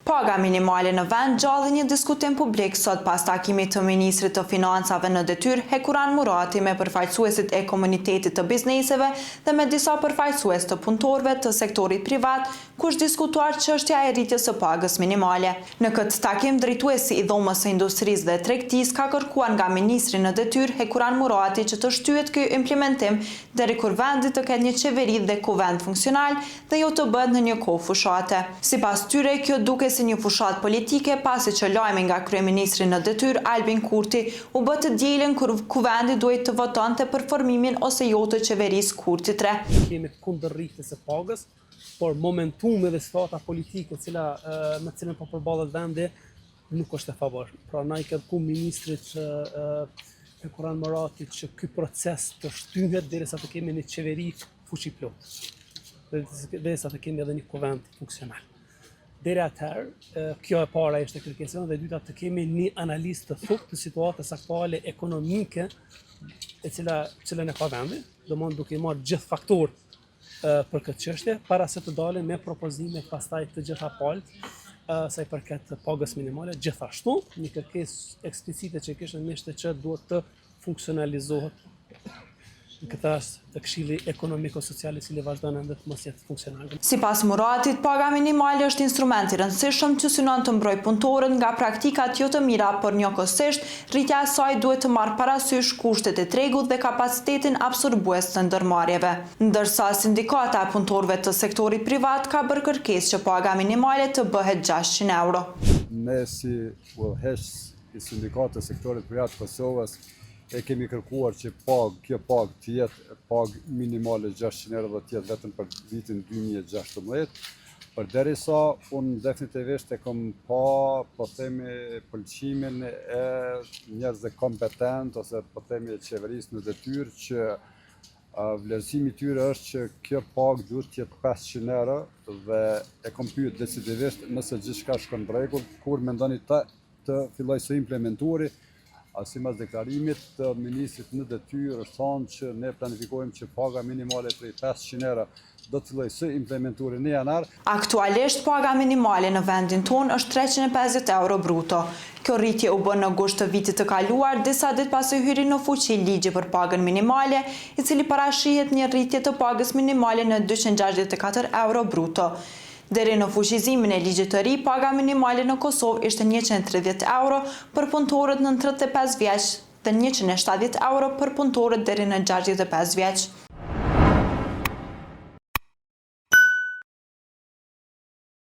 Paga minimale në vend gjalli një diskutim publik sot pas takimit të Ministrit të Financave në detyrë Hekuran Murati me përfaqësuesit e komunitetit të bizneseve dhe me disa përfaqësues të punëtorëve të sektorit privat, kush diskutuar çështja e rritjes së pagës minimale. Në këtë takim, drejtuesi i dhomës së industrisë dhe tregtisë ka kërkuar nga Ministri në detyrë Hekuran Murati që të shtyhet ky implementim deri kur vendi të ketë një qeveri dhe kuvend funksional dhe jo të bëhet në një kohë fushate. Sipas tyre, kjo duke si një fushat politike pasi që lajmi nga kryeministri në detyrë Albin Kurti u bë të dielën kur kuvendi duhet të votonte për formimin ose jo të qeverisë Kurti 3. Kemi kundër rritjes së pagës, por momentumi dhe situata politike me cilën po përballet vendi nuk është e favorshme. Pra na i kërku ministrit Hekuran Murati që ky proces të shtyhet derisa të kemi një qeveri fuqi plot. Derisa të kemi edhe një kuvend funksional. Deri atëherë, kjo e para ishte kërkesa dhe e dyta të kemi një analizë të thukë të situatës aktuale ekonomike e cilën e ka vendi, domthonjë duke marrë gjithë faktorë për këtë çështje para se të dalin me propozime pastaj të gjitha palët sa i përket pagës minimale. Gjithashtu, një kërkesë eksplicite që kishte ishte që duhet të funksionalizohet në këtë rast të Këshilli Ekonomiko-Social i cili vazhdon ende të mos jetë funksional. Sipas Muratit, paga minimale është instrument i rëndësishëm që synon të mbrojë punëtorët nga praktikat jo të mira, por njëkohësisht rritja e saj duhet të marrë parasysh kushtet e tregut dhe kapacitetin absorbues të ndërmarrjeve. Ndërsa sindikata e punëtorëve të sektorit privat ka bërë kërkesë që paga minimale të bëhet 600 euro. Ne si udhëheqës i sindikatës e sektorit privat të Kosovës e kemi kërkuar që kjo pagë të jetë pagë minimale 600 euro dhe të jetë vetëm për vitin 2016. Por derisa unë definitivisht e kam pa, po themi, pëlqimin e njerëzve kompetent ose po themi qeverisë në detyrë që vlerësimi i tyre është që kjo pagë duhet të jetë 500 euro dhe e kam pyet decisivisht nëse gjithçka shkon rregull, kur mendoni të filloj së implementuari. Sipas deklarimit të ministrit në detyrë është thonë që ne planifikojmë që paga minimale prej 500 euro do të fillojë së implementuari në janar. Aktualisht paga minimale në vendin tonë është 350 euro bruto. Kjo rritje u bë në gusht të vitit të kaluar, disa ditë pasi hyri në fuqi ligji për pagën minimale, i cili parashihet një rritje të pagës minimale në 264 euro bruto. Deri në fuqizimin e ligjit të ri, paga minimale në Kosovë ishte 130 euro për punëtorët në 35 vjeç dhe 170 euro për punëtorët deri në 65 vjeç.